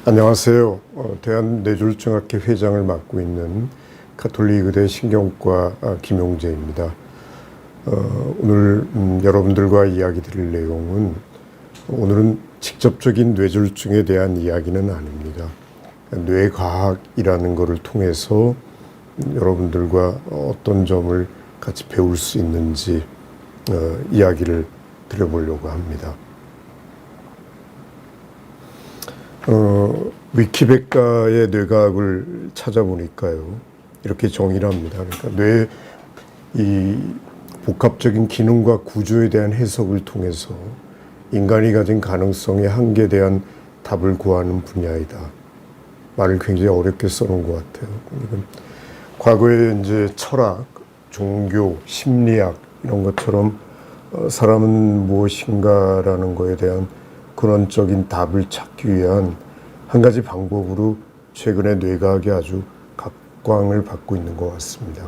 안녕하세요. 대한뇌졸중학회 회장을 맡고 있는 가톨릭의대 신경과 김용재입니다. 오늘 여러분들과 이야기 드릴 내용은 오늘은 직접적인 뇌졸중에 대한 이야기는 아닙니다. 뇌과학이라는 것을 통해서 여러분들과 어떤 점을 같이 배울 수 있는지 이야기를 드려보려고 합니다. 위키백과의 뇌과학을 찾아보니까요, 이렇게 정의를 합니다. 그러니까 이 복합적인 기능과 구조에 대한 해석을 통해서 인간이 가진 가능성의 한계에 대한 답을 구하는 분야이다. 말을 굉장히 어렵게 써놓은 것 같아요. 과거에 이제 철학, 종교, 심리학 이런 것처럼 사람은 무엇인가라는 것에 대한 근원적인 답을 찾기 위한 한 가지 방법으로 최근에 뇌과학이 아주 각광을 받고 있는 것 같습니다.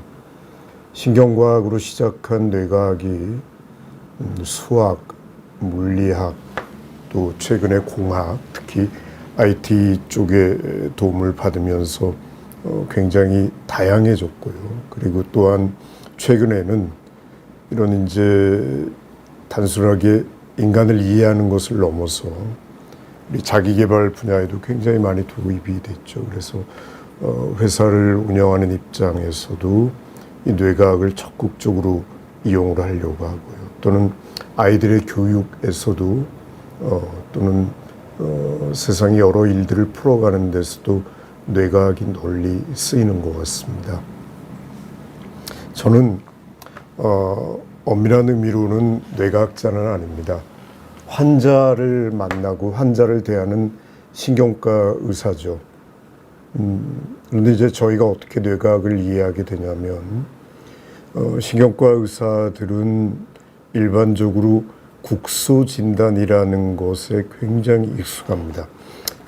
신경과학으로 시작한 뇌과학이 수학, 물리학, 또 최근에 공학, 특히 IT 쪽에 도움을 받으면서 굉장히 다양해졌고요. 그리고 또한 최근에는 이런 이제 단순하게 인간을 이해하는 것을 넘어서 우리 자기개발 분야에도 굉장히 많이 도입이 됐죠. 그래서 회사를 운영하는 입장에서도 이 뇌과학을 적극적으로 이용을 하려고 하고요. 또는 아이들의 교육에서도 또는 세상의 여러 일들을 풀어가는 데서도 뇌과학이 널리 쓰이는 것 같습니다. 저는 엄밀한 의미로는 뇌과학자는 아닙니다. 환자를 만나고 환자를 대하는 신경과 의사죠. 그런데 이제 저희가 어떻게 뇌과학을 이해하게 되냐면, 신경과 의사들은 일반적으로 국소 진단이라는 것에 굉장히 익숙합니다.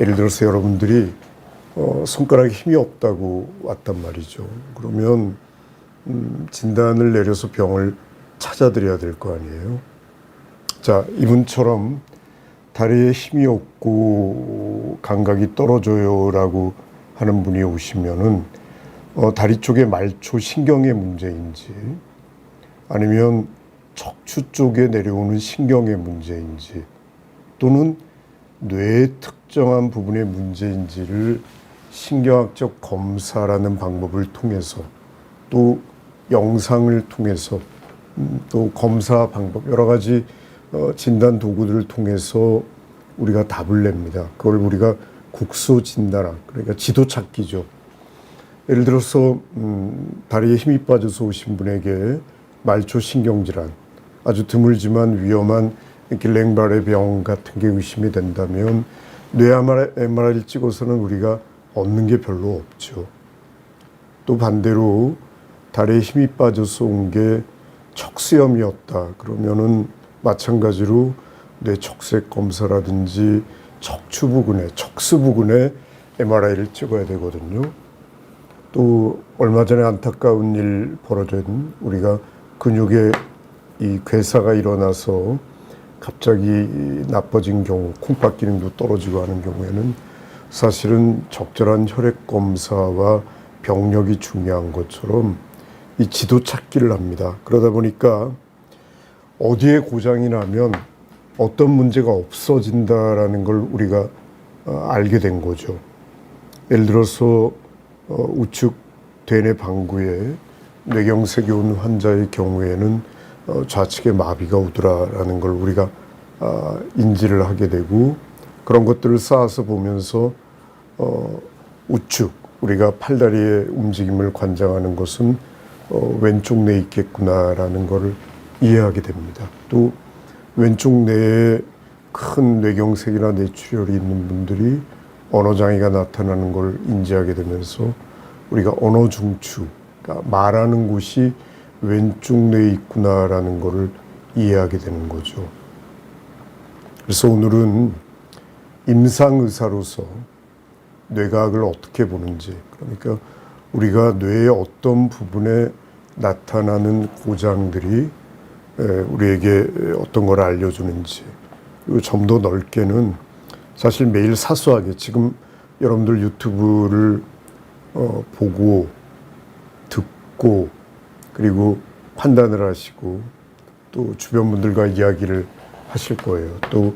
예를 들어서 여러분들이 손가락에 힘이 없다고 왔단 말이죠. 그러면 진단을 내려서 병을 찾아드려야 될 거 아니에요. 자, 이분처럼 다리에 힘이 없고 감각이 떨어져요 라고 하는 분이 오시면은 다리 쪽의 말초 신경의 문제인지 아니면 척추 쪽에 내려오는 신경의 문제인지 또는 뇌의 특정한 부분의 문제인지를 신경학적 검사라는 방법을 통해서 또 영상을 통해서 또 검사 방법 여러 가지 진단 도구들을 통해서 우리가 답을 냅니다. 그걸 우리가 국소 진단학, 그러니까 지도 찾기죠. 예를 들어서 다리에 힘이 빠져서 오신 분에게 말초 신경질환, 아주 드물지만 위험한 길랭바레 병 같은 게 의심이 된다면 뇌 MRI를 찍어서는 우리가 얻는 게 별로 없죠. 또 반대로 다리에 힘이 빠져서 온 게 척수염이었다. 그러면은 마찬가지로 뇌 척색 검사라든지 척추 부근에 MRI를 찍어야 되거든요. 또 얼마 전에 안타까운 일 벌어진 우리가 근육에 이 괴사가 일어나서 갑자기 나빠진 경우, 콩팥 기능도 떨어지고 하는 경우에는 사실은 적절한 혈액 검사와 병력이 중요한 것처럼 이 지도 찾기를 합니다. 그러다 보니까 어디에 고장이 나면 어떤 문제가 없어진다라는 걸 우리가 알게 된 거죠. 예를 들어서 우측 대뇌 방구에 뇌경색이 온 환자의 경우에는 좌측에 마비가 오더라라는 걸 우리가 인지를 하게 되고, 그런 것들을 쌓아서 보면서 우측 우리가 팔다리의 움직임을 관장하는 것은 왼쪽 뇌에 있겠구나라는 것을 이해하게 됩니다. 또 왼쪽 뇌에 큰 뇌경색이나 뇌출혈이 있는 분들이 언어장애가 나타나는 걸 인지하게 되면서 우리가 언어중추, 그러니까 말하는 곳이 왼쪽 뇌에 있구나라는 것을 이해하게 되는 거죠. 그래서 오늘은 임상의사로서 뇌과학을 어떻게 보는지, 그러니까 우리가 뇌의 어떤 부분에 나타나는 고장들이 우리에게 어떤 걸 알려주는지, 그리고 좀 더 넓게는 사실 매일 사소하게 지금 여러분들 유튜브를 보고 듣고 그리고 판단을 하시고 또 주변 분들과 이야기를 하실 거예요. 또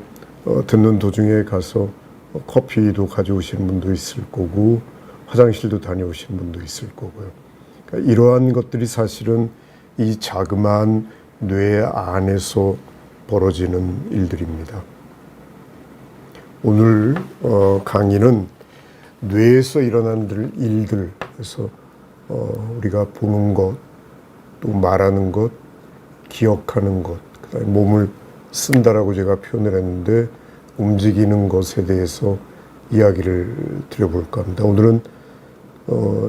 듣는 도중에 가서 커피도 가져오시는 분도 있을 거고 화장실도 다녀오시는 분도 있을 거고요. 그러니까 이러한 것들이 사실은 이 자그마한 뇌 안에서 벌어지는 일들입니다. 오늘 강의는 뇌에서 일어나는 일들, 그래서 우리가 보는 것, 또 말하는 것, 기억하는 것, 그다음에 몸을 쓴다라고 제가 표현을 했는데 움직이는 것에 대해서 이야기를 드려볼까 합니다. 오늘은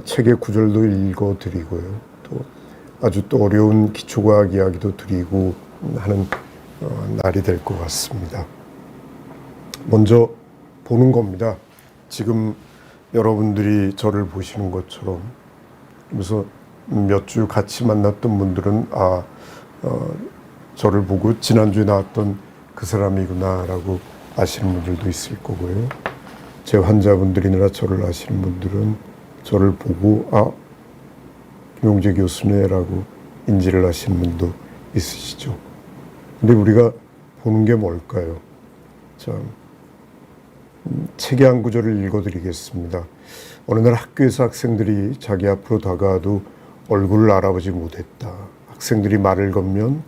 책의 구절도 읽어드리고요. 또 아주 또 어려운 기초과학 이야기도 드리고 하는 날이 될 것 같습니다. 먼저 보는 겁니다. 지금 여러분들이 저를 보시는 것처럼. 그래서 몇 주 같이 만났던 분들은 저를 보고 지난주에 나왔던 그 사람이구나라고 아시는 분들도 있을 거고요. 제 환자분들이나 저를 아시는 분들은 저를 보고 김용재 교수네라고 인지를 하시는 분도 있으시죠. 근데 우리가 보는 게 뭘까요? 자, 책의 한 구절을 읽어드리겠습니다. 어느 날 학교에서 학생들이 자기 앞으로 다가와도 얼굴을 알아보지 못했다. 학생들이 말을 걸면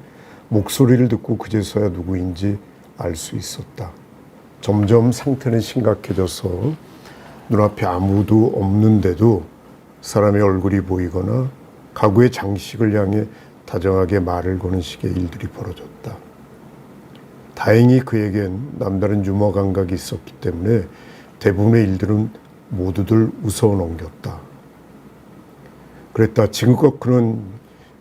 목소리를 듣고 그제서야 누구인지 알 수 있었다. 점점 상태는 심각해져서 눈앞에 아무도 없는데도 사람의 얼굴이 보이거나 가구의 장식을 향해 다정하게 말을 거는 식의 일들이 벌어졌다. 다행히 그에겐 남다른 유머 감각이 있었기 때문에 대부분의 일들은 모두들 웃어 넘겼다. 그랬다. 지금껏 그는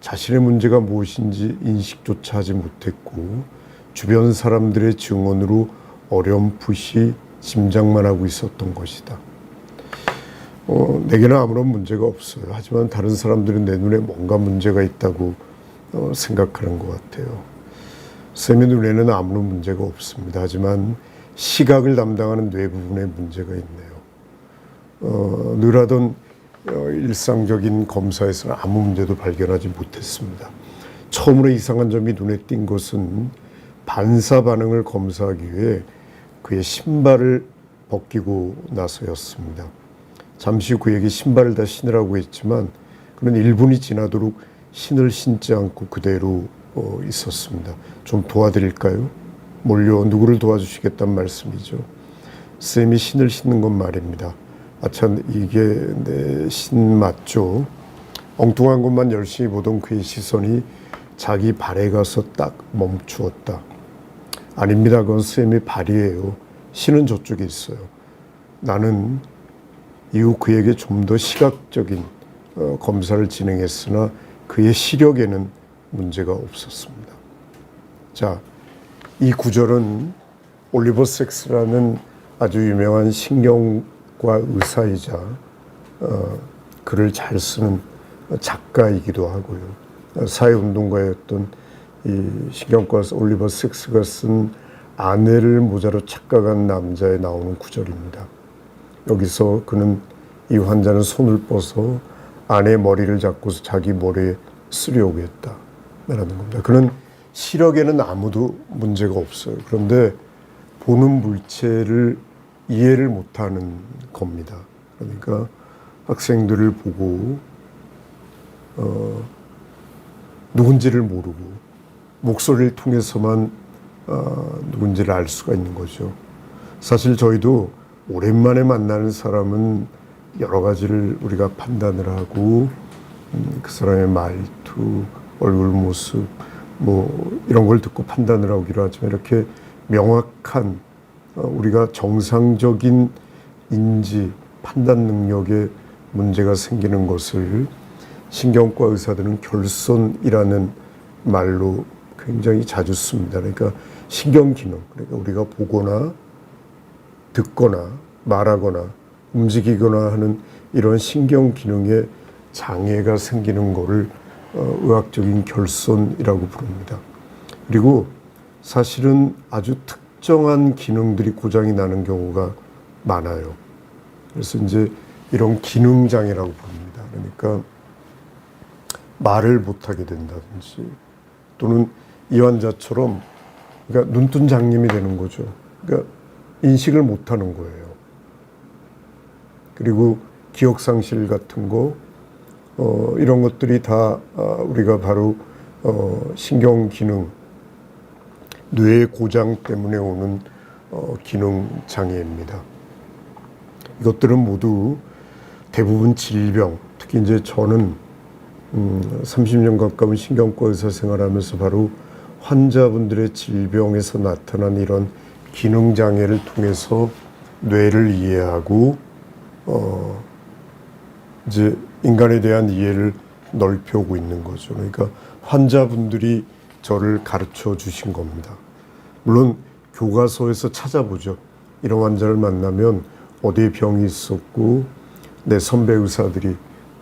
자신의 문제가 무엇인지 인식조차 하지 못했고 주변 사람들의 증언으로 어렴풋이 짐작만 하고 있었던 것이다. 내게는 아무런 문제가 없어요. 하지만 다른 사람들은 내 눈에 뭔가 문제가 있다고 생각하는 것 같아요. 쌤의 눈에는 아무런 문제가 없습니다. 하지만 시각을 담당하는 뇌 부분에 문제가 있네요. 늘 하던 일상적인 검사에서는 아무 문제도 발견하지 못했습니다. 처음으로 이상한 점이 눈에 띈 것은 반사 반응을 검사하기 위해 그의 신발을 벗기고 나서였습니다. 잠시 후 그에게 신발을 다 신으라고 했지만 그는 1분이 지나도록 신을 신지 않고 그대로 있었습니다. 좀 도와드릴까요? 뭘요? 누구를 도와주시겠다는 말씀이죠. 쌤이 신을 신는 건 말입니다. 참 이게 내 신 맞죠? 엉뚱한 것만 열심히 보던 그의 시선이 자기 발에 가서 딱 멈추었다. 아닙니다. 그건 쌤의 발이에요. 신은 저쪽에 있어요. 나는 이후 그에게 좀 더 시각적인 검사를 진행했으나 그의 시력에는 문제가 없었습니다. 자, 이 구절은 올리버 섹스라는 아주 유명한 신경과 의사이자 글을 잘 쓰는 작가이기도 하고요. 사회운동가였던 이 신경과 올리버 섹스가 쓴 아내를 모자로 착각한 남자에 나오는 구절입니다. 여기서 그는 이 환자는 손을 뻗어 아내의 머리를 잡고서 자기 머리에 쓰려고 했다 라는 겁니다. 그는 시력에는 아무도 문제가 없어요. 그런데 보는 물체를 이해를 못하는 겁니다. 그러니까 학생들을 보고 누군지를 모르고 목소리를 통해서만 누군지를 알 수가 있는 거죠. 사실 저희도 오랜만에 만나는 사람은 여러 가지를 우리가 판단을 하고 그 사람의 말투, 얼굴 모습 뭐 이런 걸 듣고 판단을 하기로 하지만 이렇게 명확한 우리가 정상적인 인지, 판단 능력에 문제가 생기는 것을 신경과 의사들은 결손이라는 말로 굉장히 자주 씁니다. 그러니까 신경기능, 그러니까 우리가 보거나 듣거나 말하거나 움직이거나 하는 이런 신경기능에 장애가 생기는 것을 의학적인 결손이라고 부릅니다. 그리고 사실은 아주 특정한 기능들이 고장이 나는 경우가 많아요. 그래서 이제 이런 기능 장애라고 부릅니다. 그러니까 말을 못하게 된다든지 또는 이 환자처럼 그러니까 눈뜬 장님이 되는 거죠. 그러니까 인식을 못하는 거예요. 그리고 기억 상실 같은 거 이런 것들이 다 우리가 바로 신경 기능, 뇌의 고장 때문에 오는 기능 장애입니다. 이것들은 모두 대부분 질병, 특히 이제 저는 30년 가까운 신경과 의사 생활하면서 바로 환자분들의 질병에서 나타난 이런 기능 장애를 통해서 뇌를 이해하고 이제 인간에 대한 이해를 넓혀오고 있는 거죠. 그러니까 환자분들이 저를 가르쳐 주신 겁니다. 물론 교과서에서 찾아보죠. 이런 환자를 만나면 어디에 병이 있었고 내 선배 의사들이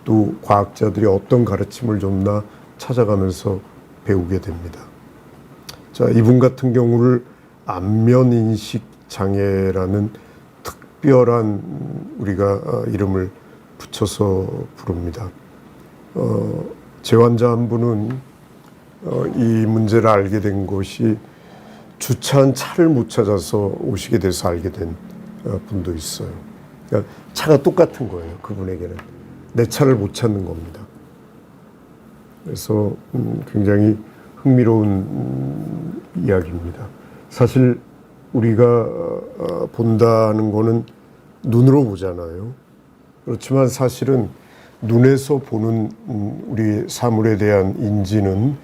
또 과학자들이 어떤 가르침을 줬나 찾아가면서 배우게 됩니다. 자, 이분 같은 경우를 안면인식 장애라는 특별한 우리가 이름을 붙여서 부릅니다. 제 환자 한 분은 이 문제를 알게 된 것이 주차한 차를 못 찾아서 오시게 돼서 알게 된 분도 있어요. 그러니까 차가 똑같은 거예요. 그분에게는 내 차를 못 찾는 겁니다. 그래서 굉장히 흥미로운 이야기입니다. 사실 우리가 본다는 거는 눈으로 보잖아요. 그렇지만 사실은 눈에서 보는 우리 사물에 대한 인지는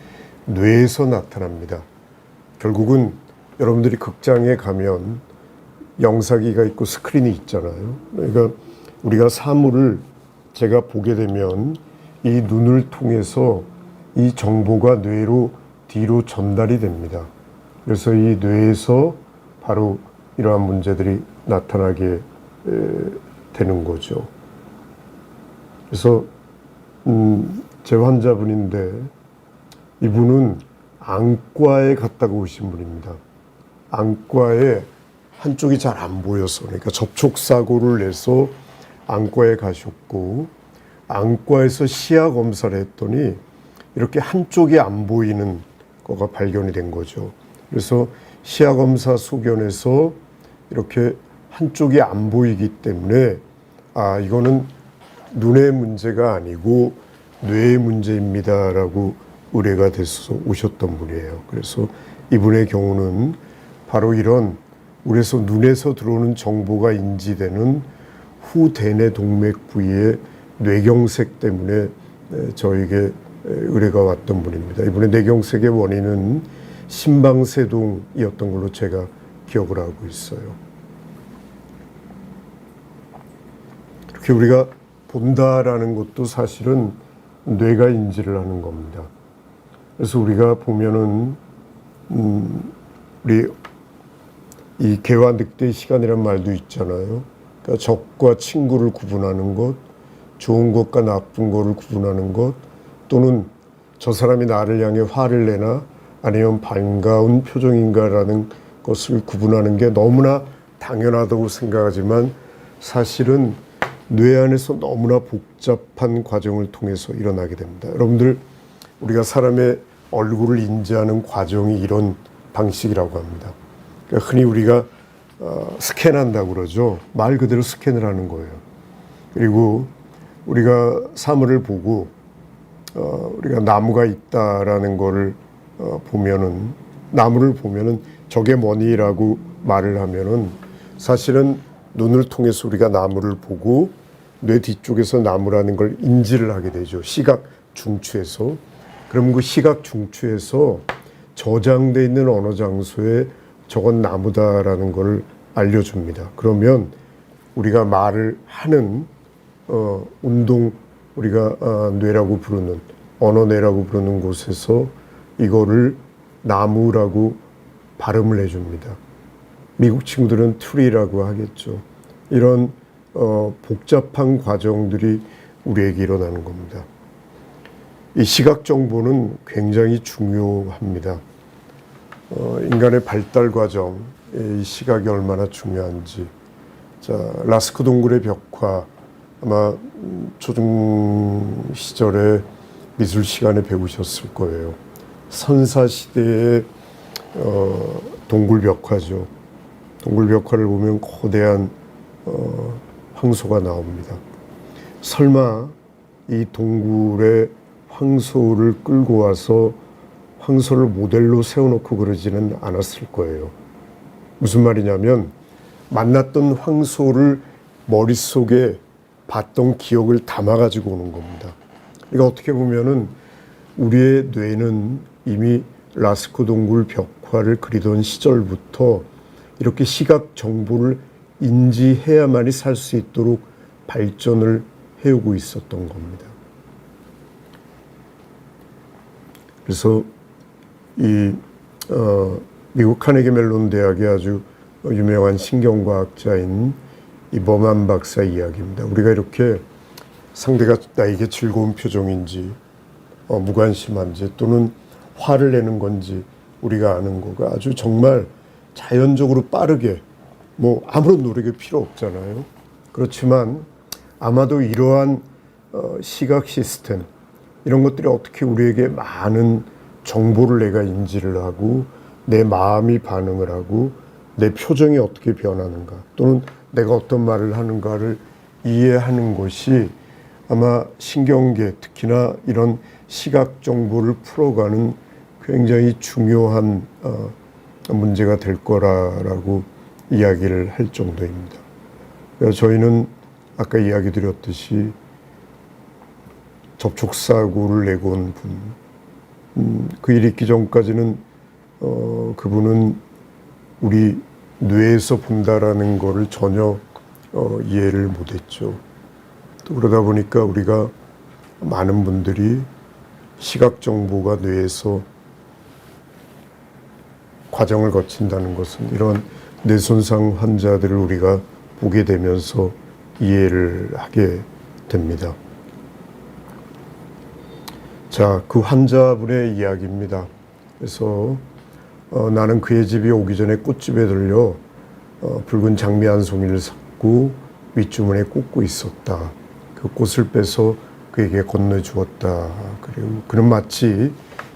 뇌에서 나타납니다. 결국은 여러분들이 극장에 가면 영사기가 있고 스크린이 있잖아요. 그러니까 우리가 사물을 제가 보게 되면 이 눈을 통해서 이 정보가 뇌로 뒤로 전달이 됩니다. 그래서 이 뇌에서 바로 이러한 문제들이 나타나게 되는 거죠. 그래서 제 환자분인데 이분은 안과에 갔다가 오신 분입니다. 안과에 한쪽이 잘 안 보여서 그러니까 접촉사고를 내서 안과에 가셨고 안과에서 시야 검사를 했더니 이렇게 한쪽이 안 보이는 거가 발견이 된 거죠. 그래서 시야 검사 소견에서 이렇게 한쪽이 안 보이기 때문에 이거는 눈의 문제가 아니고 뇌의 문제입니다라고 의뢰가 돼서 오셨던 분이에요. 그래서 이분의 경우는 바로 이런 우리에서 눈에서 들어오는 정보가 인지되는 후대뇌 동맥 부위의 뇌경색 때문에 저에게 의뢰가 왔던 분입니다. 이분의 뇌경색의 원인은 심방세동이었던 걸로 제가 기억을 하고 있어요. 이렇게 우리가 본다라는 것도 사실은 뇌가 인지를 하는 겁니다. 그래서 우리가 보면은 우리 이 개와 늑대의 시간이란 말도 있잖아요. 그러니까 적과 친구를 구분하는 것, 좋은 것과 나쁜 것을 구분하는 것, 또는 저 사람이 나를 향해 화를 내나 아니면 반가운 표정인가라는 것을 구분하는 게 너무나 당연하다고 생각하지만 사실은 뇌 안에서 너무나 복잡한 과정을 통해서 일어나게 됩니다. 여러분들, 우리가 사람의 얼굴을 인지하는 과정이 이런 방식이라고 합니다. 그러니까 흔히 우리가 스캔한다고 그러죠. 말 그대로 스캔을 하는 거예요. 그리고 우리가 사물을 보고 우리가 나무가 있다라는 거를 보면은, 나무를 보면은 저게 뭐니라고 말을 하면은 사실은 눈을 통해서 우리가 나무를 보고 뇌 뒤쪽에서 나무라는 걸 인지를 하게 되죠. 시각 중추에서. 그럼 그 시각 중추에서 저장돼 있는 어느 장소에 저건 나무다라는 걸 알려줍니다. 그러면 우리가 말을 하는 운동, 우리가 뇌라고 부르는, 언어뇌라고 부르는 곳에서 이거를 나무라고 발음을 해줍니다. 미국 친구들은 트리라고 하겠죠. 이런 복잡한 과정들이 우리에게 일어나는 겁니다. 이 시각 정보는 굉장히 중요합니다. 인간의 발달 과정, 이 시각이 얼마나 중요한지, 자, 라스크 동굴의 벽화 아마 초중 시절에 미술 시간에 배우셨을 거예요. 선사 시대의 동굴 벽화죠. 동굴 벽화를 보면 거대한 황소가 나옵니다. 설마 이 동굴에 황소를 끌고 와서 황소를 모델로 세워놓고 그러지는 않았을 거예요. 무슨 말이냐면 만났던 황소를 머릿속에 봤던 기억을 담아가지고 오는 겁니다. 그러니까 어떻게 보면은 우리의 뇌는 이미 라스코 동굴 벽화를 그리던 시절부터 이렇게 시각 정보를 인지해야만이 살 수 있도록 발전을 해오고 있었던 겁니다. 그래서 이 미국 카네기 멜론 대학의 아주 유명한 신경과학자인 이 버만 박사 이야기입니다. 우리가 이렇게 상대가 나에게 즐거운 표정인지 무관심한지 또는 화를 내는 건지 우리가 아는 거가 아주 정말 자연적으로 빠르게 뭐 아무런 노력이 필요 없잖아요. 그렇지만 아마도 이러한 시각 시스템 이런 것들이 어떻게 우리에게 많은 정보를 내가 인지를 하고 내 마음이 반응을 하고 내 표정이 어떻게 변하는가 또는 내가 어떤 말을 하는가를 이해하는 것이 아마 신경계 특히나 이런 시각 정보를 풀어가는 굉장히 중요한 문제가 될 거라고 이야기를 할 정도입니다. 그래서 저희는 아까 이야기 드렸듯이 접촉사고를 내고 온 분, 그 일 있기 전까지는 그분은 우리 뇌에서 본다라는 거를 전혀 이해를 못했죠. 또 그러다 보니까 우리가 많은 분들이 시각 정보가 뇌에서 과정을 거친다는 것은 이런 뇌손상 환자들을 우리가 보게 되면서 이해를 하게 됩니다. 자, 그 환자분의 이야기입니다. 그래서 나는 그의 집에 오기 전에 꽃집에 들려 붉은 장미 한 송이를 샀고 윗주머니에 꽂고 있었다. 그 꽃을 빼서 그에게 건네주었다. 그리고 그는 마치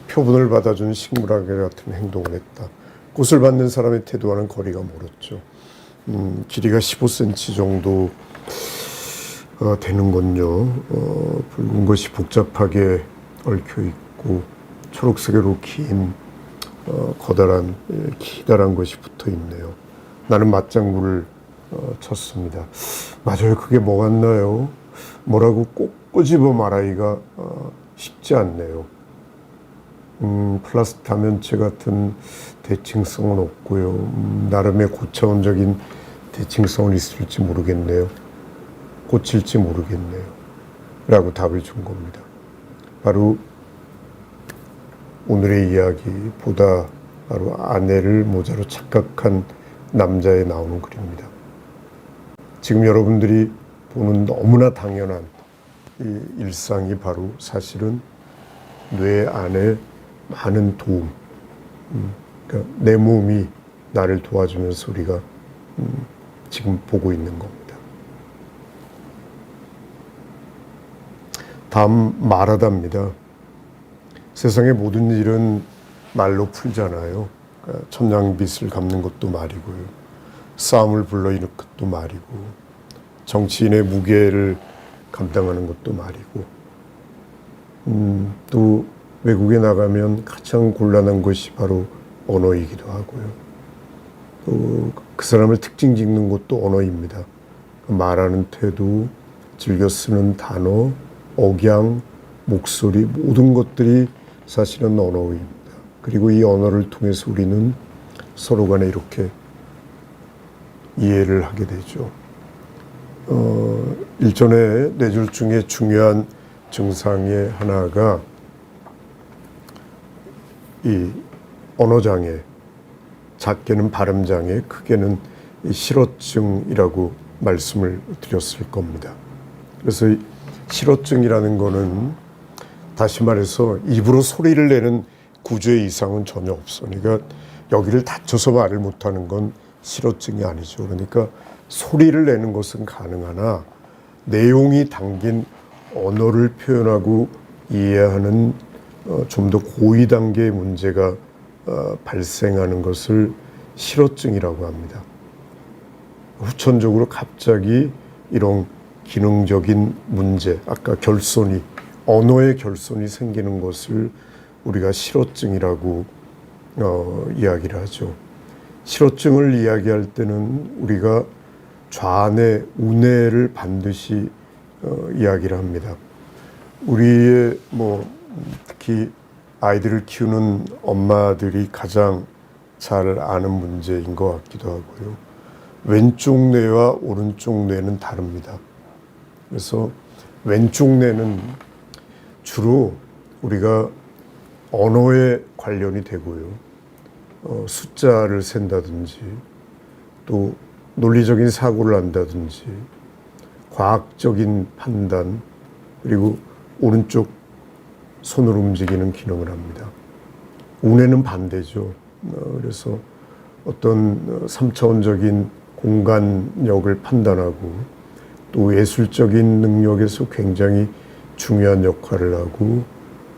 표본을 받아준 식물아기 같은 행동을 했다. 꽃을 받는 사람의 태도와는 거리가 멀었죠. 길이가 15cm 정도 되는군요. 붉은 것이 복잡하게 얽혀 있고 초록색으로 긴 커다란 기다란 것이 붙어 있네요. 나는 맞장구를 쳤습니다. 맞아요. 그게 뭐 같나요? 뭐라고 꼭 꼬집어 말하기가 쉽지 않네요. 플라스틱 다면체 같은 대칭성은 없고요. 나름의 고차원적인 대칭성은 있을지 모르겠네요. 꽂힐지 모르겠네요. 라고 답을 준 겁니다. 바로 오늘의 이야기보다 바로 아내를 모자로 착각한 남자에 나오는 글입니다. 지금 여러분들이 보는 너무나 당연한 이 일상이 바로 사실은 뇌 안에 많은 도움, 그러니까 내 몸이 나를 도와주면서 우리가 지금 보고 있는 겁니다. 다음 말하다입니다. 세상의 모든 일은 말로 풀잖아요. 그러니까 천냥빚을 갚는 것도 말이고요. 싸움을 불러일으키는 것도 말이고 정치인의 무게를 감당하는 것도 말이고 또 외국에 나가면 가장 곤란한 것이 바로 언어이기도 하고요. 또 그 사람을 특징 짓는 것도 언어입니다. 말하는 태도, 즐겨 쓰는 단어, 억양, 목소리 모든 것들이 사실은 언어입니다. 그리고 이 언어를 통해서 우리는 서로 간에 이렇게 이해를 하게 되죠. 일전에 뇌졸중의 중요한 증상의 하나가 이 언어장애, 작게는 발음장애, 크게는 이 실어증이라고 말씀을 드렸을 겁니다. 그래서 이 실어증이라는 거는 다시 말해서 입으로 소리를 내는 구조의 이상은 전혀 없어. 그러니까 여기를 다쳐서 말을 못하는 건 실어증이 아니죠. 그러니까 소리를 내는 것은 가능하나 내용이 담긴 언어를 표현하고 이해하는 좀 더 고위 단계의 문제가 발생하는 것을 실어증이라고 합니다. 후천적으로 갑자기 이런 기능적인 문제, 아까 결손이, 언어의 결손이 생기는 것을 우리가 실어증이라고 이야기를 하죠. 실어증을 이야기할 때는 우리가 좌뇌, 우뇌를 반드시 이야기를 합니다. 우리의 특히 아이들을 키우는 엄마들이 가장 잘 아는 문제인 것 같기도 하고요. 왼쪽 뇌와 오른쪽 뇌는 다릅니다. 그래서 왼쪽 뇌는 주로 우리가 언어에 관련이 되고요. 숫자를 센다든지 또 논리적인 사고를 한다든지 과학적인 판단, 그리고 오른쪽 손으로 움직이는 기능을 합니다. 우뇌는 반대죠. 그래서 어떤 3차원적인 공간력을 판단하고 또 예술적인 능력에서 굉장히 중요한 역할을 하고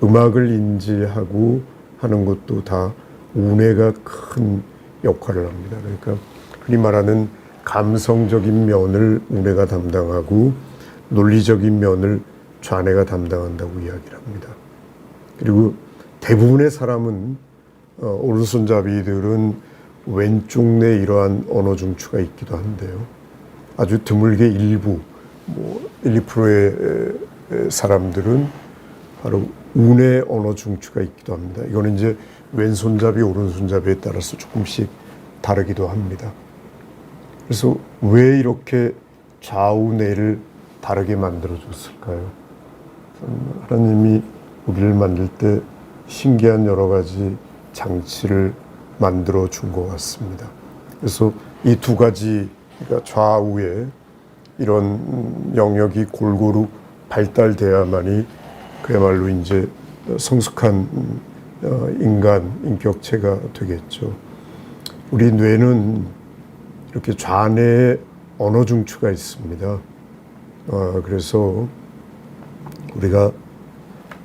음악을 인지하고 하는 것도 다 우뇌가 큰 역할을 합니다. 그러니까 흔히 말하는 감성적인 면을 우뇌가 담당하고 논리적인 면을 좌뇌가 담당한다고 이야기를 합니다. 그리고 대부분의 사람은 오른손잡이들은 왼쪽 뇌에 이러한 언어 중추가 있기도 한데요. 아주 드물게 일부 1, 2%의 사람들은 바로 우뇌 언어 중추가 있기도 합니다. 이거는 이제 왼손잡이, 오른손잡이에 따라서 조금씩 다르기도 합니다. 그래서 왜 이렇게 좌우뇌를 다르게 만들어줬을까요? 하나님이 우리를 만들 때 신기한 여러 가지 장치를 만들어 준 것 같습니다. 그래서 이 두 가지, 그러니까 좌우에 이런 영역이 골고루 발달돼야만이 그야말로 이제 성숙한 인간, 인격체가 되겠죠. 우리 뇌는 이렇게 좌뇌에 언어 중추가 있습니다. 그래서 우리가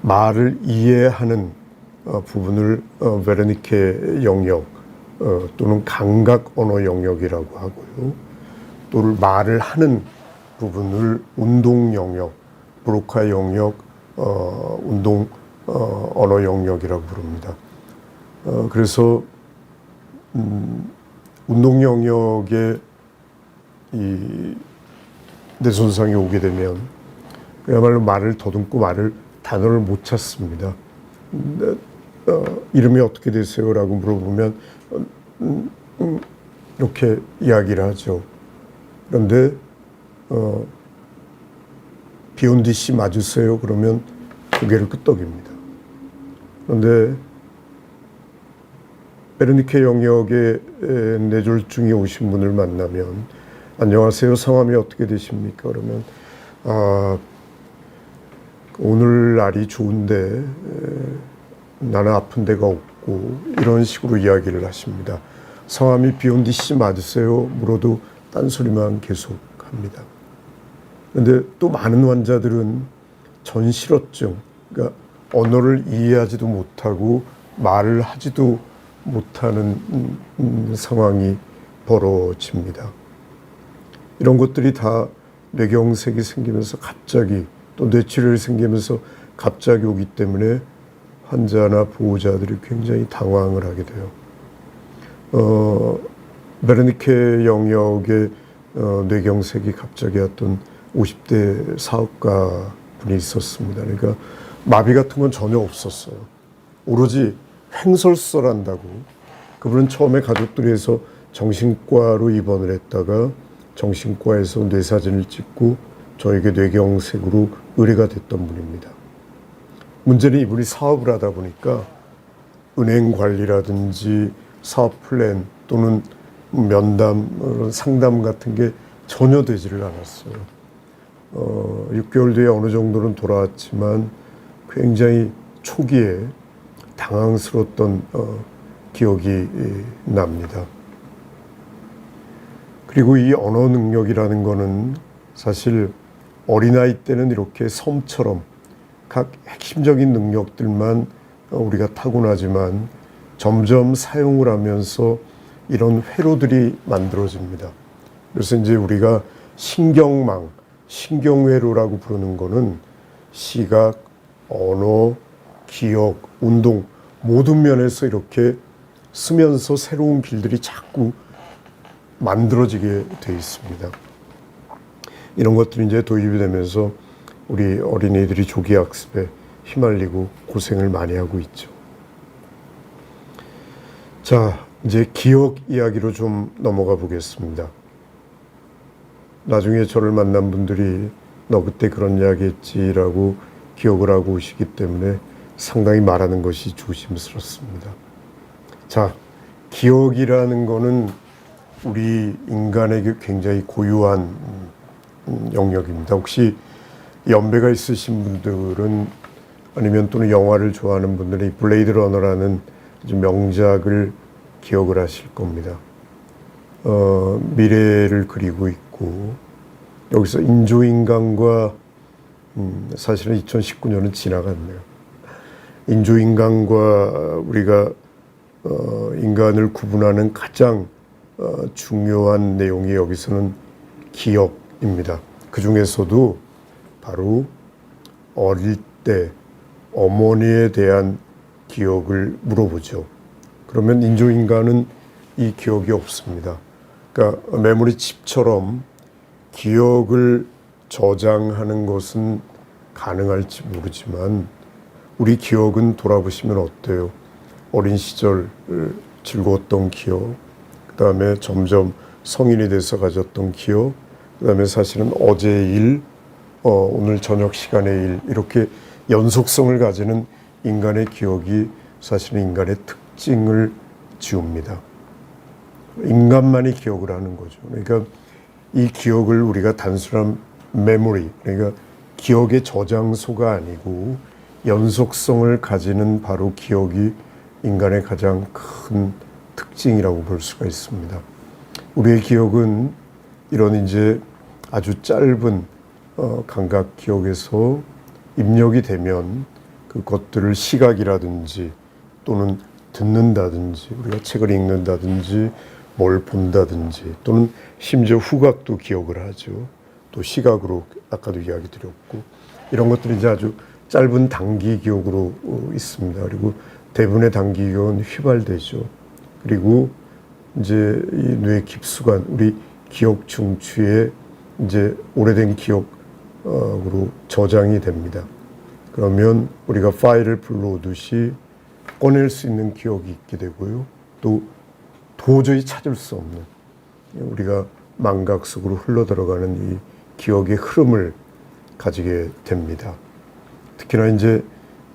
말을 이해하는 부분을 베르니케 영역 또는 감각 언어 영역이라고 하고요. 또 말을 하는 부분을 운동 영역, 브로카 영역, 운동 언어 영역이라고 부릅니다. 그래서 운동 영역에 이 뇌손상이 오게 되면 그야말로 말을 더듬고 단어를 못 찾습니다. 이름이 어떻게 되세요? 라고 물어보면 이렇게 이야기를 하죠. 그런데 비욘디 씨 맞으세요? 그러면 고개를 끄덕입니다. 그런데 베르니케 영역에 뇌졸중이 오신 분을 만나면 안녕하세요. 성함이 어떻게 되십니까? 그러면 오늘 날이 좋은데 나는 아픈 데가 없고 이런 식으로 이야기를 하십니다. 성함이 비욘디 씨 맞으세요? 물어도 딴소리만 계속합니다. 그런데 또 많은 환자들은 전실어증, 그러니까 언어를 이해하지도 못하고 말을 하지도 못하는 상황이 벌어집니다. 이런 것들이 다 뇌경색이 생기면서 갑자기 또 뇌출혈이 생기면서 갑자기 오기 때문에 환자나 보호자들이 굉장히 당황을 하게 돼요. 베르니케 영역의 뇌경색이 갑자기 왔던 50대 사업가 분이 있었습니다. 그러니까 마비 같은 건 전혀 없었어요. 오로지 횡설설한다고. 그분은 처음에 가족들이 해서 정신과로 입원을 했다가 정신과에서 뇌사진을 찍고 저에게 뇌경색으로 의뢰가 됐던 분입니다. 문제는 이분이 사업을 하다 보니까 은행 관리라든지 사업 플랜 또는 면담, 상담 같은 게 전혀 되지를 않았어요. 6개월 뒤에 어느 정도는 돌아왔지만 굉장히 초기에 당황스러웠던 기억이 납니다. 그리고 이 언어 능력이라는 거는 사실 어린아이 때는 이렇게 섬처럼 각 핵심적인 능력들만 우리가 타고나지만 점점 사용을 하면서 이런 회로들이 만들어집니다. 그래서 이제 우리가 신경망, 신경회로라고 부르는 거는 시각, 언어, 기억, 운동 모든 면에서 이렇게 쓰면서 새로운 길들이 자꾸 만들어지게 돼 있습니다. 이런 것들이 이제 도입이 되면서 우리 어린이들이 조기 학습에 휘말리고 고생을 많이 하고 있죠. 자, 이제 기억 이야기로 좀 넘어가 보겠습니다. 나중에 저를 만난 분들이 너 그때 그런 이야기 했지라고 기억을 하고 오시기 때문에 상당히 말하는 것이 조심스럽습니다. 자, 기억이라는 거는 우리 인간에게 굉장히 고유한 영역입니다. 혹시 연배가 있으신 분들은 아니면 또는 영화를 좋아하는 분들은 블레이드 러너라는 아주 명작을 기억을 하실 겁니다. 미래를 그리고 있고 여기서 인조인간과 사실은 2019년은 지나갔네요. 인조인간과 우리가 인간을 구분하는 가장 중요한 내용이 여기서는 기억입니다. 그 중에서도 바로 어릴 때 어머니에 대한 기억을 물어보죠. 그러면 인조인간은 이 기억이 없습니다. 그러니까 메모리 칩처럼 기억을 저장하는 것은 가능할지 모르지만 우리 기억은 돌아보시면 어때요? 어린 시절 즐거웠던 기억, 그 다음에 점점 성인이 돼서 가졌던 기억, 그 다음에 사실은 어제의 일, 오늘 저녁 시간의 일, 이렇게 연속성을 가지는 인간의 기억이 사실은 인간의 특징을 지웁니다. 인간만이 기억을 하는 거죠. 그러니까 이 기억을 우리가 단순한 메모리, 그러니까 기억의 저장소가 아니고 연속성을 가지는 바로 기억이 인간의 가장 큰 특징이라고 볼 수가 있습니다. 우리의 기억은 이런 이제 아주 짧은 감각 기억에서 입력이 되면 그것들을 시각이라든지 또는 듣는다든지 우리가 책을 읽는다든지 뭘 본다든지 또는 심지어 후각도 기억을 하죠. 또 시각으로 아까도 이야기 드렸고 이런 것들이 이제 아주 짧은 단기 기억으로 있습니다. 그리고 대부분의 단기 기억은 휘발되죠. 그리고 이제 이 뇌 깊숙한 우리 기억 중추에 이제 오래된 기억으로 저장이 됩니다. 그러면 우리가 파일을 불러오듯이 꺼낼 수 있는 기억이 있게 되고요. 또 도저히 찾을 수 없는 우리가 망각 속으로 흘러들어가는 이 기억의 흐름을 가지게 됩니다. 특히나 이제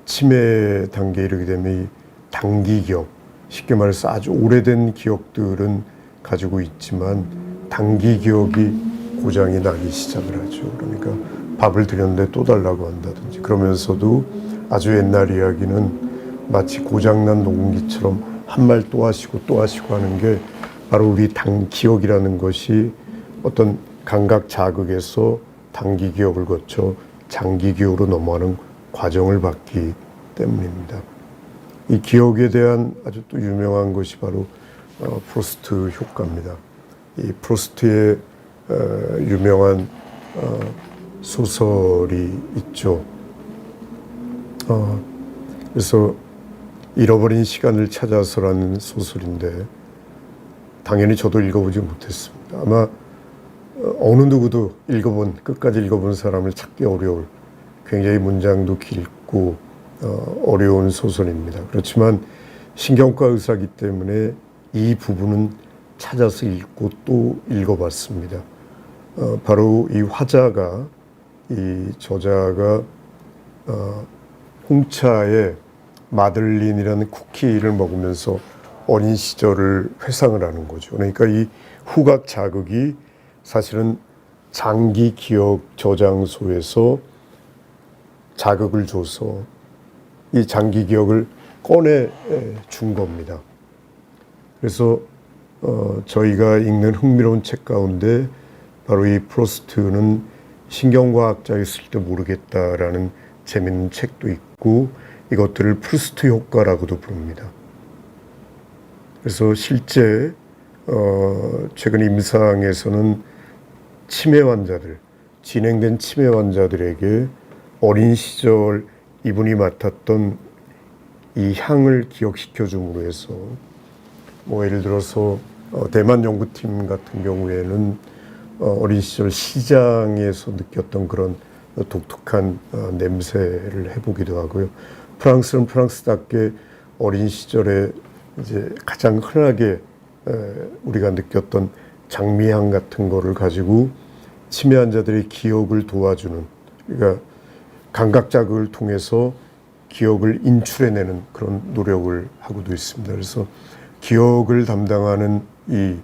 치매 단계에 이르게 되면 이 단기 기억, 쉽게 말해서 아주 오래된 기억들은 가지고 있지만 단기 기억이 고장이 나기 시작을 하죠. 그러니까 밥을 드렸는데 또 달라고 한다든지 그러면서도 아주 옛날 이야기는 마치 고장난 녹음기처럼 한 말 또 하시고 또 하시고 하는 게 바로 우리 기억이라는 것이 어떤 감각 자극에서 단기 기억을 거쳐 장기 기억으로 넘어가는 과정을 받기 때문입니다. 이 기억에 대한 아주 또 유명한 것이 바로 프로스트 효과입니다. 이 프로스트의 유명한 소설이 있죠. 그래서 잃어버린 시간을 찾아서라는 소설인데 당연히 저도 읽어보지 못했습니다. 아마 어느 누구도 끝까지 읽어본 사람을 찾기 어려울 굉장히 문장도 길고 어려운 소설입니다. 그렇지만 신경과 의사이기 때문에 이 부분은 찾아서 읽고 또 읽어봤습니다. 바로 이 화자가 이 저자가 홍차에 마들린이라는 쿠키를 먹으면서 어린 시절을 회상을 하는 거죠. 그러니까 이 후각 자극이 사실은 장기 기억 저장소에서 자극을 줘서 이 장기 기억을 꺼내 준 겁니다. 그래서 저희가 읽는 흥미로운 책 가운데 바로 이 프로스트는 신경과학자였을 때 모르겠다라는 재밌는 책도 있고 이것들을 프루스트 효과라고도 부릅니다. 그래서 실제 최근 임상에서는 치매 환자들, 진행된 치매 환자들에게 어린 시절 이분이 맡았던 이 향을 기억시켜 줌으로 해서 뭐 예를 들어서 대만 연구팀 같은 경우에는 어린 시절 시장에서 느꼈던 그런 독특한 냄새를 해보기도 하고요. 프랑스는 프랑스답게 어린 시절에 이제 가장 흔하게 우리가 느꼈던 장미향 같은 거를 가지고 치매 환자들의 기억을 도와주는, 그러니까 감각 자극을 통해서 기억을 인출해내는 그런 노력을 하고도 있습니다. 그래서 기억을 담당하는 이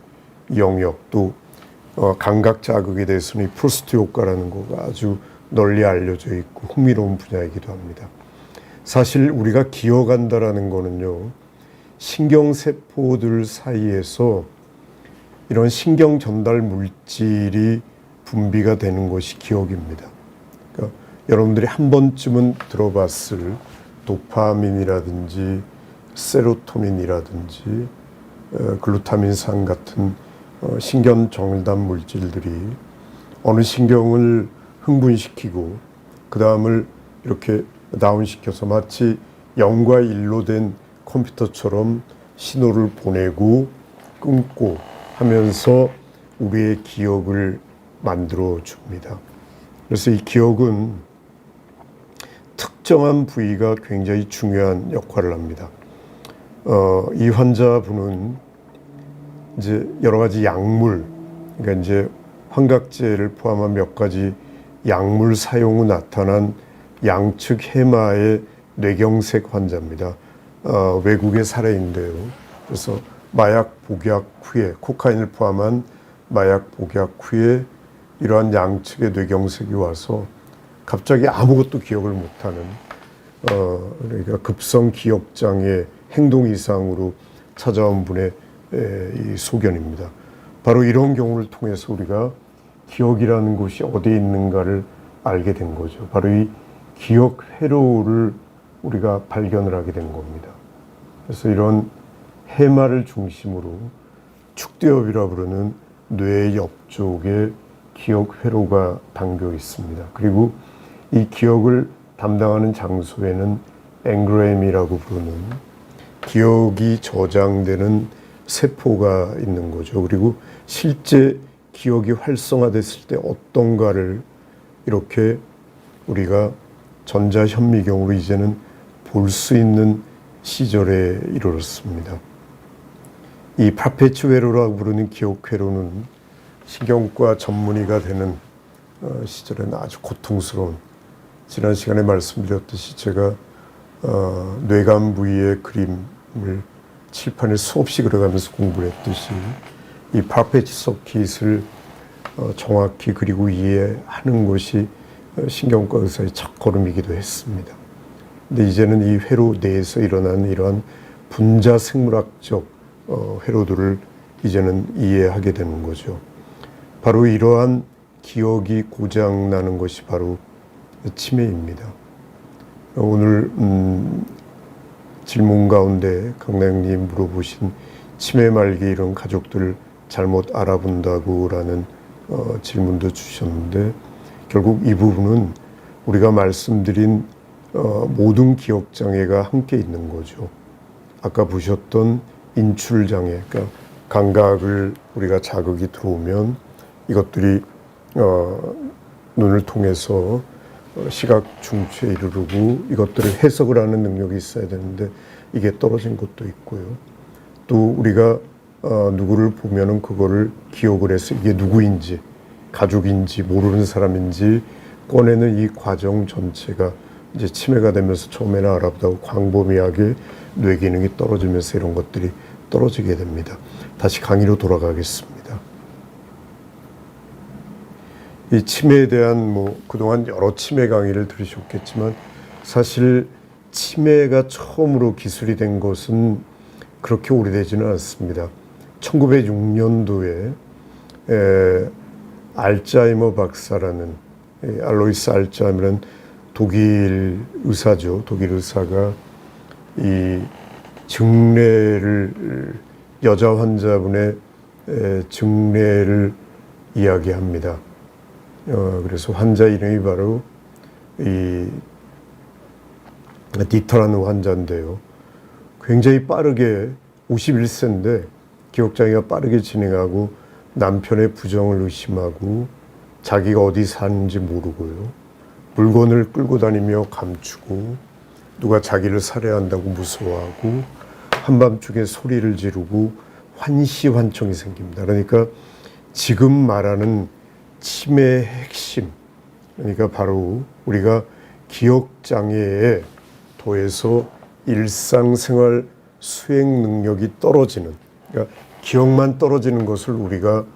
영역 또 감각 자극에 대해서는 이 프루스트 효과라는 거가 아주 널리 알려져 있고 흥미로운 분야이기도 합니다. 사실 우리가 기억한다라는 거는요, 신경세포들 사이에서 이런 신경 전달 물질이 분비가 되는 것이 기억입니다. 그러니까 여러분들이 한 번쯤은 들어봤을 도파민이라든지 세로토닌이라든지 글루타민산 같은 신경 전달 물질들이 어느 신경을 흥분시키고 그 다음을 이렇게 다운시켜서 마치 0과 1로 된 컴퓨터처럼 신호를 보내고 끊고 하면서 우리의 기억을 만들어 줍니다. 그래서 이 기억은 특정한 부위가 굉장히 중요한 역할을 합니다. 이 환자분은 이제 여러 가지 약물, 그러니까 이제 환각제를 포함한 몇 가지 약물 사용 후 나타난 양측 해마의 뇌경색 환자입니다. 외국에 살아있는데요. 그래서 마약 복약 후에 코카인을 포함한 마약 복약 후에 이러한 양측의 뇌경색이 와서 갑자기 아무것도 기억을 못하는 그러니까 급성 기억장애 행동 이상으로 찾아온 분의 이 소견입니다. 바로 이런 경우를 통해서 우리가 기억이라는 곳이 어디에 있는가를 알게 된 거죠. 바로 이 기억 회로를 우리가 발견을 하게 된 겁니다. 그래서 이런 해마를 중심으로 축대엽이라 부르는 뇌 옆쪽에 기억 회로가 담겨 있습니다. 그리고 이 기억을 담당하는 장소에는 엔그램이라고 부르는 기억이 저장되는 세포가 있는 거죠. 그리고 실제 기억이 활성화됐을 때 어떤가를 이렇게 우리가 전자현미경으로 이제는 볼 수 있는 시절에 이르렀습니다. 이 파페츠 회로라고 부르는 기억 회로는 신경과 전문의가 되는 시절에는 아주 고통스러운, 지난 시간에 말씀드렸듯이 제가 뇌간 부위의 그림을 칠판에 수없이 그려가면서 공부를 했듯이 이 파페츠 서킷을 정확히 그리고 이해하는 것이 신경과 의사의 첫걸음이기도 했습니다. 근데 이제는 이 회로 내에서 일어나는 이러한 분자 생물학적 회로들을 이제는 이해하게 되는 거죠. 바로 이러한 기억이 고장나는 것이 바로 치매입니다. 오늘 질문 가운데 강나영님 물어보신 치매 말기에 이런 가족들을 잘못 알아본다고라는 질문도 주셨는데, 결국 이 부분은 우리가 말씀드린 모든 기억 장애가 함께 있는 거죠. 아까 보셨던 인출 장애, 그러니까 감각을 우리가 자극이 들어오면 이것들이 눈을 통해서 시각 중추에 이르르고 이것들을 해석을 하는 능력이 있어야 되는데 이게 떨어진 것도 있고요. 또 우리가 누구를 보면은 그거를 기억을 해서 이게 누구인지, 가족인지 모르는 사람인지 꺼내는 이 과정 전체가 이제 치매가 되면서 처음에는 알아보다가 광범위하게 뇌 기능이 떨어지면서 이런 것들이 떨어지게 됩니다. 다시 강의로 돌아가겠습니다. 이 치매에 대한 그동안 여러 치매 강의를 들으셨겠지만 사실 치매가 처음으로 기술이 된 것은 그렇게 오래되지는 않습니다. 1906년도에 알츠하이머 박사라는 알로이스 알츠하이머는 독일 의사죠. 독일 의사가 이 증례를 여자 환자분의 증례를 이야기합니다. 그래서 환자 이름이 바로 이 디터라는 환자인데요. 굉장히 빠르게 51세인데 기억장애가 빠르게 진행하고 남편의 부정을 의심하고 자기가 어디 사는지 모르고요. 물건을 끌고 다니며 감추고 누가 자기를 살해한다고 무서워하고 한밤중에 소리를 지르고 환시환청이 생깁니다. 그러니까 지금 말하는 치매의 핵심, 그러니까 바로 우리가 기억장애에 더해서 일상생활 수행 능력이 떨어지는, 그러니까 기억만 떨어지는 것을 우리가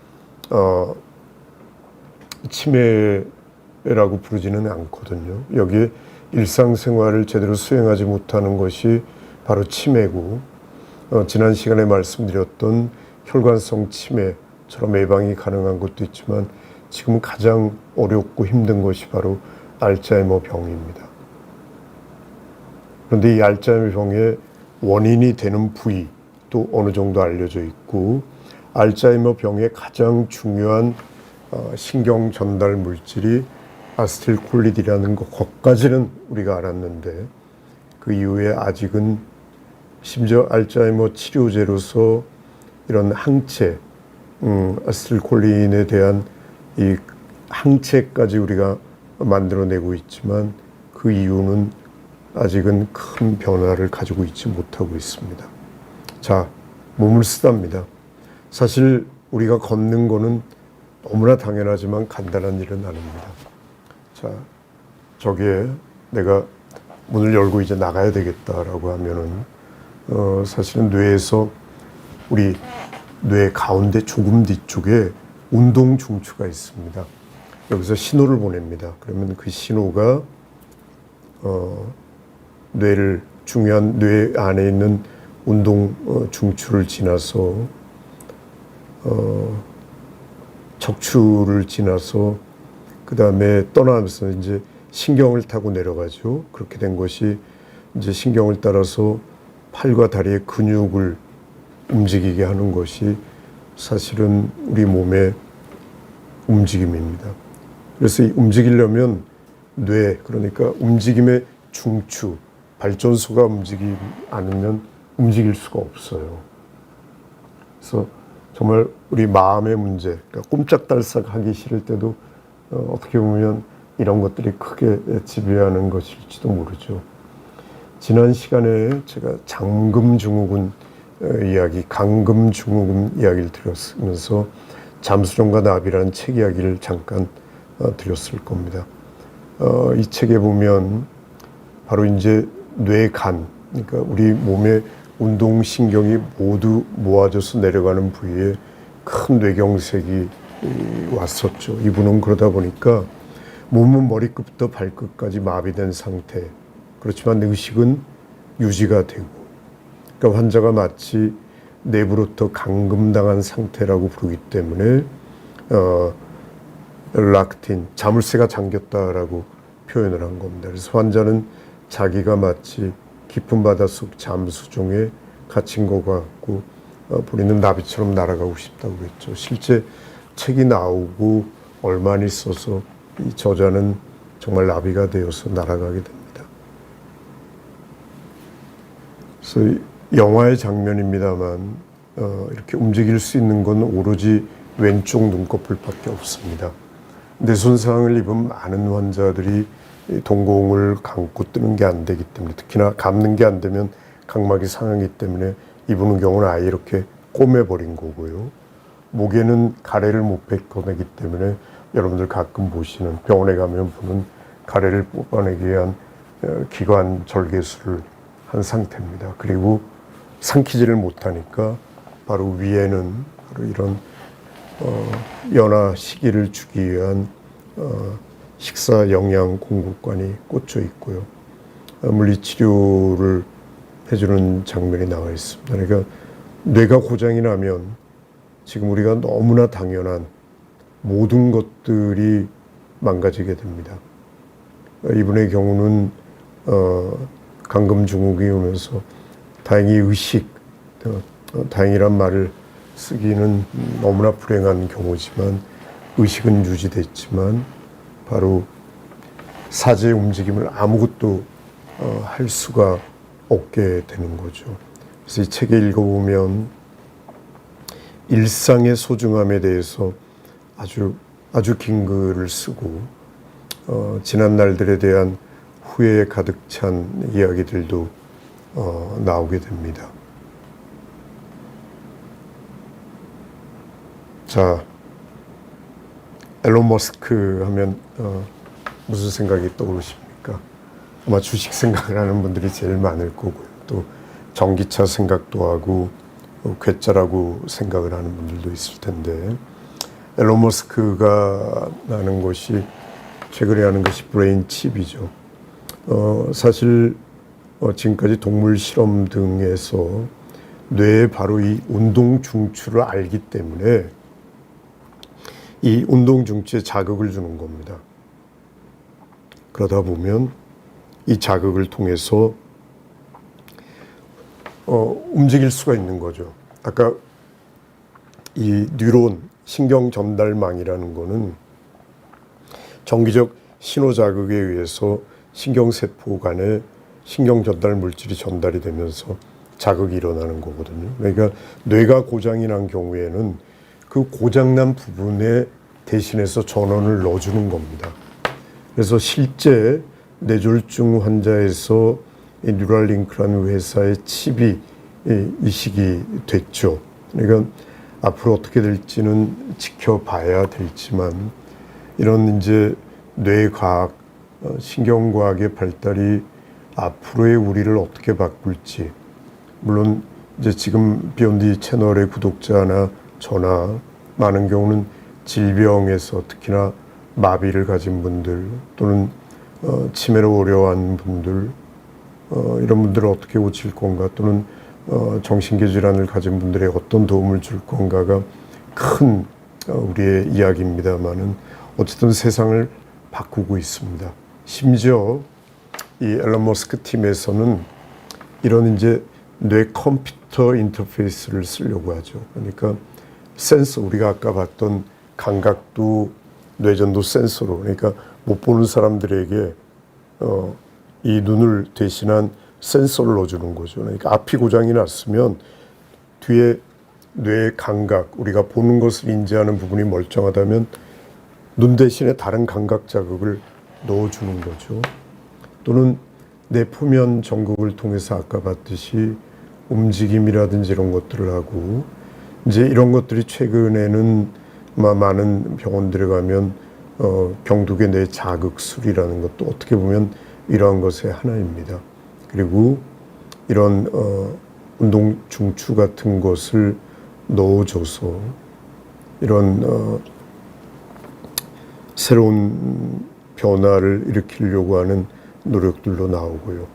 치매라고 부르지는 않거든요. 여기에 일상생활을 제대로 수행하지 못하는 것이 바로 치매고, 지난 시간에 말씀드렸던 혈관성 치매처럼 예방이 가능한 것도 있지만 지금 가장 어렵고 힘든 것이 바로 알츠하이머 병입니다. 그런데 이 알츠하이머 병의 원인이 되는 부위도 어느 정도 알려져 있고, 알츠하이머 병의 가장 중요한 신경 전달 물질이 아세틸콜린이라는 것까지는 우리가 알았는데, 그 이후에 아직은 심지어 알츠하이머 치료제로서 이런 항체, 아세틸콜린에 대한 이 항체까지 우리가 만들어내고 있지만 그 이유는 아직은 큰 변화를 가지고 있지 못하고 있습니다. 자, 몸을 쓰답니다. 사실 우리가 걷는 거는 너무나 당연하지만 간단한 일은 아닙니다. 자, 저기에 내가 문을 열고 이제 나가야 되겠다라고 하면은 사실은 뇌에서 우리 뇌 가운데 조금 뒤쪽에 운동 중추가 있습니다. 여기서 신호를 보냅니다. 그러면 그 신호가 뇌를 중요한 뇌 안에 있는 운동 중추를 지나서 척추를 지나서 그 다음에 떠나면서 이제 신경을 타고 내려가죠. 그렇게 된 것이 이제 신경을 따라서 팔과 다리의 근육을 움직이게 하는 것이 사실은 우리 몸의 움직임입니다. 그래서 이 움직이려면 뇌, 그러니까 움직임의 중추, 발전소가 움직이지 않으면 움직일 수가 없어요. 그래서 정말 우리 마음의 문제, 그러니까 꼼짝달싹 하기 싫을 때도 어떻게 보면 이런 것들이 크게 지배하는 것일지도 모르죠. 지난 시간에 제가 장금증후군 이야기, 강금증후군 이야기를 드렸으면서 잠수정과 나비라는 책 이야기를 잠깐 드렸을 겁니다. 이 책에 보면 바로 이제 뇌간, 그러니까 우리 몸의 운동신경이 모두 모아져서 내려가는 부위에 큰 뇌경색이 왔었죠. 이분은 그러다 보니까 몸은 머리끝부터 발끝까지 마비된 상태, 그렇지만 의식은 유지가 되고, 그러니까 환자가 마치 내부로부터 감금당한 상태라고 부르기 때문에 락틴, 자물쇠가 잠겼다라고 표현을 한 겁니다. 그래서 환자는 자기가 마치 깊은 바닷속 잠수종에 갇힌 것 같고 본인은 나비처럼 날아가고 싶다고 그랬죠. 실제 책이 나오고 얼마 안 있어서 이 저자는 정말 나비가 되어서 날아가게 됩니다. 그래서 영화의 장면입니다만 이렇게 움직일 수 있는 건 오로지 왼쪽 눈꺼풀밖에 없습니다. 뇌손상을 입은 많은 환자들이 동공을 감고 뜨는 게 안 되기 때문에, 특히나 감는 게 안 되면 각막이 상하기 때문에 이분의 경우는 아예 이렇게 꼬매버린 거고요. 목에는 가래를 못 뱉어내기 때문에 여러분들 가끔 보시는, 병원에 가면 보는 가래를 뽑아내기 위한 기관 절개술을 한 상태입니다. 그리고 삼키지를 못하니까 바로 위에는 바로 이런 연화 시기를 주기 위한 식사 영양 공급관이 꽂혀 있고요. 물리치료를 해주는 장면이 나와 있습니다. 그러니까 뇌가 고장이 나면 지금 우리가 너무나 당연한 모든 것들이 망가지게 됩니다. 이분의 경우는 강금증후군이 오면서 다행히 다행이란 말을 쓰기는 너무나 불행한 경우지만 의식은 유지됐지만 바로 사제의 움직임을 아무것도 할 수가 없게 되는 거죠. 그래서 이 책에 읽어보면 일상의 소중함에 대해서 아주 긴 글을 쓰고 지난 날들에 대한 후회에 가득 찬 이야기들도 나오게 됩니다. 자, 앨런 머스크 하면 무슨 생각이 떠오르십니까? 아마 주식 생각을 하는 분들이 제일 많을 거고요. 또 전기차 생각도 하고 괴짜라고 생각을 하는 분들도 있을 텐데, 앨런 머스크가 하는 것이 최근에 하는 것이 브레인 칩이죠. 사실 지금까지 동물 실험 등에서 뇌에 바로 이 운동 중추를 알기 때문에 이 운동 중추에 자극을 주는 겁니다. 그러다 보면 이 자극을 통해서 움직일 수가 있는 거죠. 아까 이 뉴런, 신경 전달망이라는 거는 정기적 신호 자극에 의해서 신경세포 간에 신경 전달 물질이 전달이 되면서 자극이 일어나는 거거든요. 그러니까 뇌가 고장이 난 경우에는 그 고장난 부분에 대신해서 전원을 넣어주는 겁니다. 그래서 실제 뇌졸중 환자에서 이 뉴랄링크라는 회사의 칩이 이식이 됐죠. 그러니까 앞으로 어떻게 될지는 지켜봐야 되지만 이런 이제 뇌과학, 신경과학의 발달이 앞으로의 우리를 어떻게 바꿀지, 물론 이제 지금 비욘디 채널의 구독자나 저나 많은 경우는 질병에서 특히나 마비를 가진 분들 또는 치매로 어려워하는 분들, 이런 분들을 어떻게 고칠 건가, 또는 정신계 질환을 가진 분들의 어떤 도움을 줄 건가가 큰 우리의 이야기입니다만은 어쨌든 세상을 바꾸고 있습니다. 심지어 이 앨런 머스크 팀에서는 이런 이제 뇌 컴퓨터 인터페이스를 쓰려고 하죠. 그러니까 센서, 우리가 아까 봤던 감각도 뇌전도 센서로, 그러니까 못 보는 사람들에게 이 눈을 대신한 센서를 넣어주는 거죠. 그러니까 앞이 고장이 났으면 뒤에 뇌의 감각, 우리가 보는 것을 인지하는 부분이 멀쩡하다면 눈 대신에 다른 감각 자극을 넣어주는 거죠. 또는 뇌 표면 전극을 통해서 아까 봤듯이 움직임이라든지 이런 것들을 하고, 이제 이런 것들이 최근에는 많은 병원들에 가면 경두계 뇌 자극술이라는 것도 어떻게 보면 이러한 것의 하나입니다. 그리고 이런 운동 중추 같은 것을 넣어줘서 이런 새로운 변화를 일으키려고 하는 노력들로 나오고요.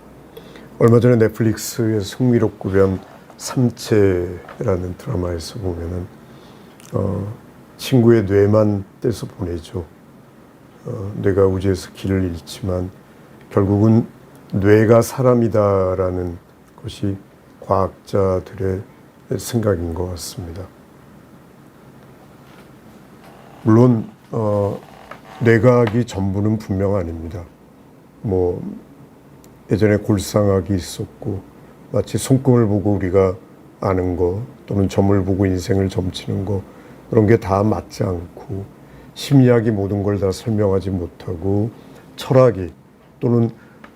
얼마 전에 넷플릭스에서 흥미롭고련 삼체라는 드라마에서 보면은 친구의 뇌만 떼서 보내죠. 뇌가 우주에서 길을 잃지만 결국은 뇌가 사람이다라는 것이 과학자들의 생각인 것 같습니다. 물론 뇌과학이 전부는 분명 아닙니다. 뭐 예전에 골상학이 있었고, 마치 손금을 보고 우리가 아는 거, 또는 점을 보고 인생을 점치는 거, 그런 게 다 맞지 않고, 심리학이 모든 걸 다 설명하지 못하고, 철학이 또는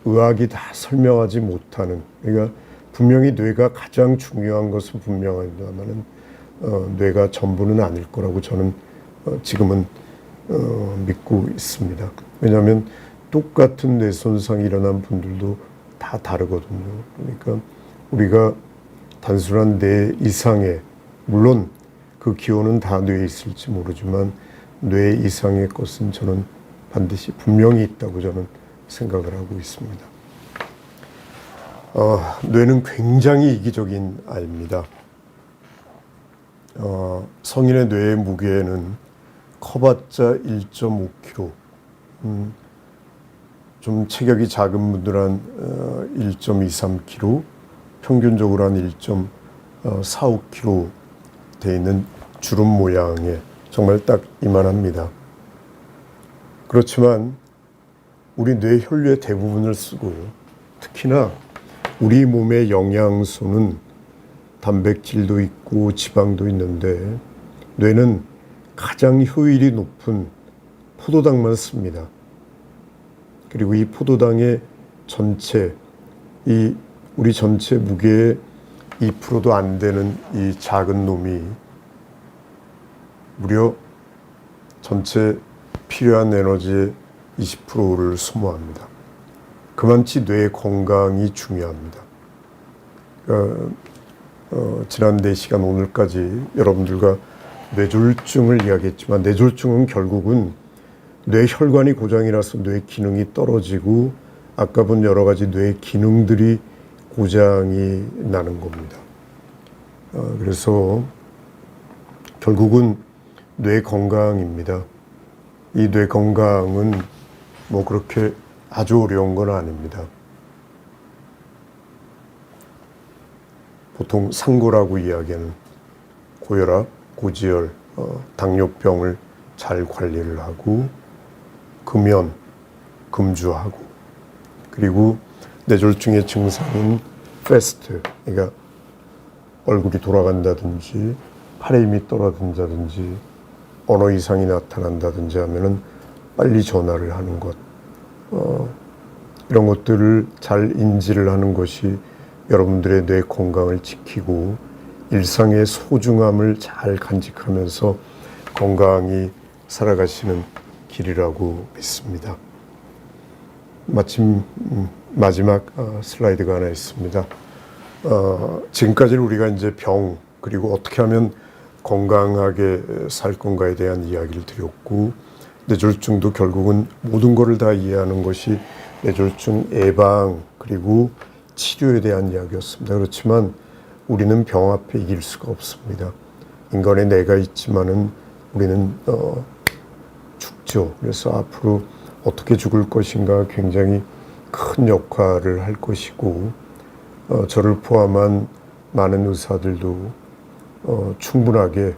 의학이 다 설명하지 못하는, 그러니까 분명히 뇌가 가장 중요한 것은 분명합니다만은 뇌가 전부는 아닐 거라고 저는 지금은 믿고 있습니다. 왜냐하면 똑같은 뇌 손상이 일어난 분들도 다 다르거든요. 그러니까 우리가 단순한 뇌 이상의, 물론 그 기호는 다 뇌에 있을지 모르지만 뇌 이상의 것은 저는 반드시 분명히 있다고 저는 생각을 하고 있습니다. 뇌는 굉장히 이기적인 아이입니다. 성인의 뇌의 무게는 커봤자 1.5kg, 좀 체격이 작은 분들 한 1.23kg, 평균적으로 한 1.45kg 돼 있는 주름 모양의 정말 딱 이만합니다. 그렇지만 우리 뇌 혈류의 대부분을 쓰고 특히나 우리 몸의 영양소는 단백질도 있고 지방도 있는데 뇌는 가장 효율이 높은 포도당만 씁니다. 그리고 이 포도당의 전체, 우리 전체 무게의 2%도 안 되는 이 작은 놈이 무려 전체 필요한 에너지의 20%를 소모합니다. 그만치 뇌 건강이 중요합니다. 지난 4시간 오늘까지 여러분들과 뇌졸중을 이야기했지만 뇌졸중은 결국은 뇌 혈관이 고장이 나서 뇌 기능이 떨어지고 아까 본 여러 가지 뇌 기능들이 고장이 나는 겁니다. 그래서 결국은 뇌 건강입니다. 이 뇌 건강은 뭐 그렇게 아주 어려운 건 아닙니다. 보통 상고라고 이야기하는 고혈압, 고지혈, 당뇨병을 잘 관리를 하고 금연, 금주하고 그리고 뇌졸중의 증상은 패스트, 그러니까 얼굴이 돌아간다든지 팔에 힘이 떨어진다든지 언어 이상이 나타난다든지 하면은 빨리 전화를 하는 것, 이런 것들을 잘 인지를 하는 것이 여러분들의 뇌 건강을 지키고 일상의 소중함을 잘 간직하면서 건강히 살아가시는 길이라고 믿습니다. 마침 마지막 슬라이드가 하나 있습니다. 지금까지는 우리가 이제 병 그리고 어떻게 하면 건강하게 살 건가에 대한 이야기를 드렸고 뇌졸중도 결국은 모든 것을 다 이해하는 것이 뇌졸중 예방 그리고 치료에 대한 이야기였습니다. 그렇지만 우리는 병 앞에 이길 수가 없습니다. 인간의 뇌가 있지만은 우리는 죽죠. 그래서 앞으로 어떻게 죽을 것인가 굉장히 큰 역할을 할 것이고 저를 포함한 많은 의사들도 충분하게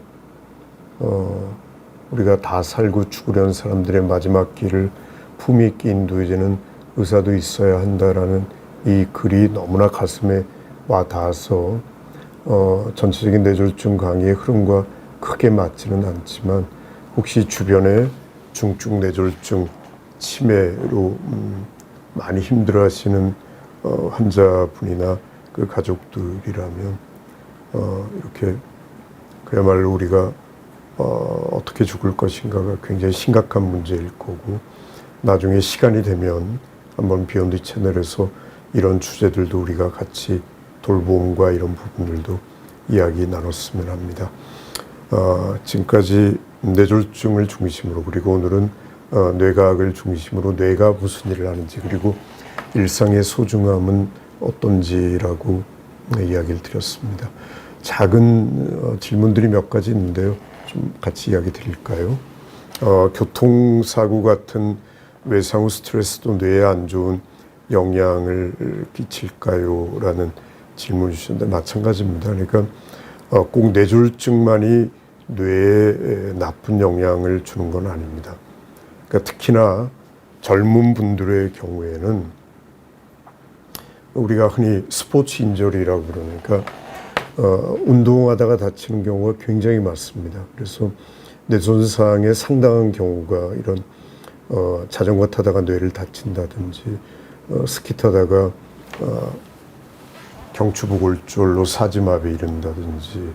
우리가 다 살고 죽으려는 사람들의 마지막 길을 품위 있게 인도해주는 의사도 있어야 한다라는 이 글이 너무나 가슴에 와 닿아서 전체적인 뇌졸중 강의의 흐름과 크게 맞지는 않지만 혹시 주변에 중증 뇌졸중 치매로 많이 힘들어하시는 환자분이나 그 가족들이라면 이렇게 그야말로 우리가 어떻게 죽을 것인가가 굉장히 심각한 문제일 거고 나중에 시간이 되면 한번 비욘드 채널에서 이런 주제들도 우리가 같이 돌봄과 이런 부분들도 이야기 나눴으면 합니다. 지금까지 뇌졸중을 중심으로 그리고 오늘은 뇌과학을 중심으로 뇌가 무슨 일을 하는지 그리고 일상의 소중함은 어떤지라고 이야기를 드렸습니다. 작은 질문들이 몇 가지 있는데요. 좀 같이 이야기 드릴까요? 교통사고 같은 외상 후 스트레스도 뇌에 안 좋은 영향을 끼칠까요? 라는 질문을 주셨는데 마찬가지입니다. 그러니까 꼭 뇌졸중만이 뇌에 나쁜 영향을 주는 건 아닙니다. 그러니까 특히나 젊은 분들의 경우에는 우리가 흔히 스포츠 인저리라고 그러니까 운동하다가 다치는 경우가 굉장히 많습니다. 그래서 뇌 손상의 상당한 경우가 이런 자전거 타다가 뇌를 다친다든지 스키 타다가 경추부골절로 사지마비에 이른다든지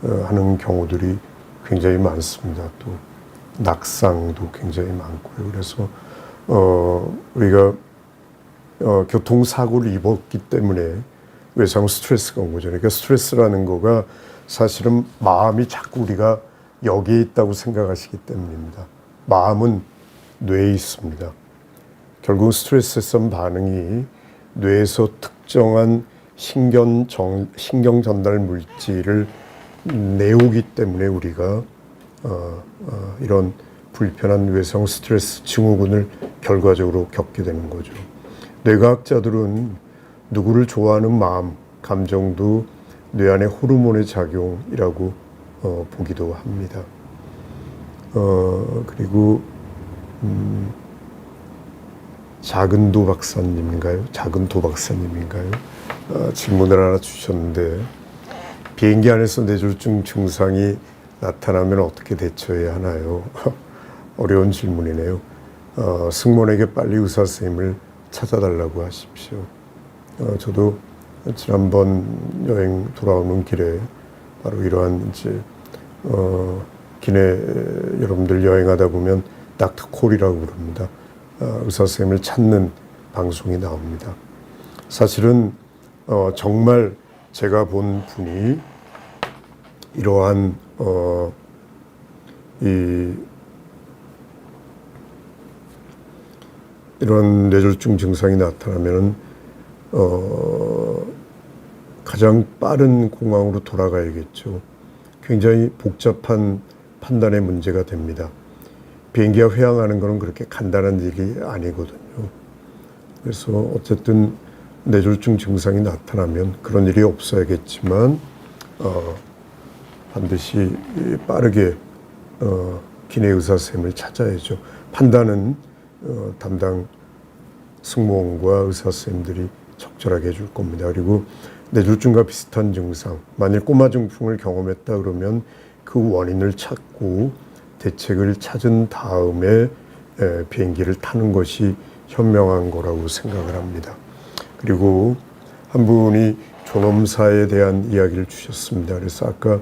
하는 경우들이 굉장히 많습니다. 또 낙상도 굉장히 많고요. 그래서 우리가 교통사고를 입었기 때문에 외상 스트레스가 온 거죠. 그러니까 스트레스라는 거가 사실은 마음이 자꾸 우리가 여기에 있다고 생각하시기 때문입니다. 마음은 뇌에 있습니다. 결국 스트레스성 반응이 뇌에서 특정한 신경 전달 물질을 내오기 때문에 우리가 이런 불편한 외상 스트레스 증후군을 결과적으로 겪게 되는 거죠. 뇌과학자들은 누구를 좋아하는 마음, 감정도 뇌 안의 호르몬의 작용이라고 보기도 합니다. 그리고 작은 도 박사님인가요? 질문을 하나 주셨는데, 비행기 안에서 뇌졸중 증상이 나타나면 어떻게 대처해야 하나요? 어려운 질문이네요. 승무원에게 빨리 의사 선생님을 찾아달라고 하십시오. 저도 지난번 여행 돌아오는 길에 바로 이러한 이제 기내 여러분들 여행하다 보면 닥터 콜이라고 부릅니다. 의사 선생님을 찾는 방송이 나옵니다. 사실은 정말 제가 본 분이 이러한 이런 뇌졸중 증상이 나타나면 가장 빠른 공항으로 돌아가야겠죠. 굉장히 복잡한 판단의 문제가 됩니다. 비행기가 회항하는 것은 그렇게 간단한 일이 아니거든요. 그래서 어쨌든 뇌졸중 증상이 나타나면 그런 일이 없어야겠지만 반드시 빠르게 기내 의사 선생님을 찾아야죠. 판단은 담당 승무원과 의사 선생님들이 적절하게 해줄 겁니다. 그리고 뇌졸중과 비슷한 증상, 만일 꼬마 중풍을 경험했다 그러면 그 원인을 찾고 대책을 찾은 다음에 비행기를 타는 것이 현명한 거라고 생각을 합니다. 그리고 한 분이 존엄사에 대한 이야기를 주셨습니다. 그래서 아까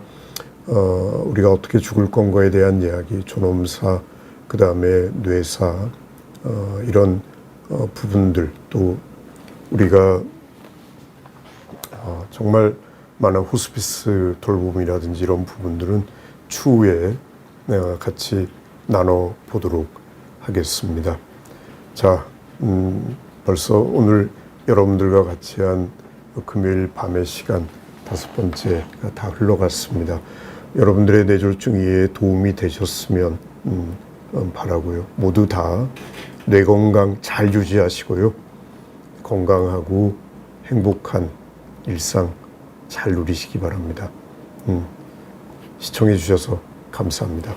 우리가 어떻게 죽을 건가에 대한 이야기, 존엄사, 그 다음에 뇌사, 이런 부분들, 또 우리가 정말 많은 호스피스 돌봄이라든지 이런 부분들은 추후에 같이 나눠보도록 하겠습니다. 자, 벌써 오늘 여러분들과 같이 한 금요일 밤의 시간 5번째가 다 흘러갔습니다. 여러분들의 뇌졸중 이해에 도움이 되셨으면 바라고요. 모두 다 뇌 건강 잘 유지하시고요. 건강하고 행복한 일상 잘 누리시기 바랍니다. 시청해 주셔서 감사합니다.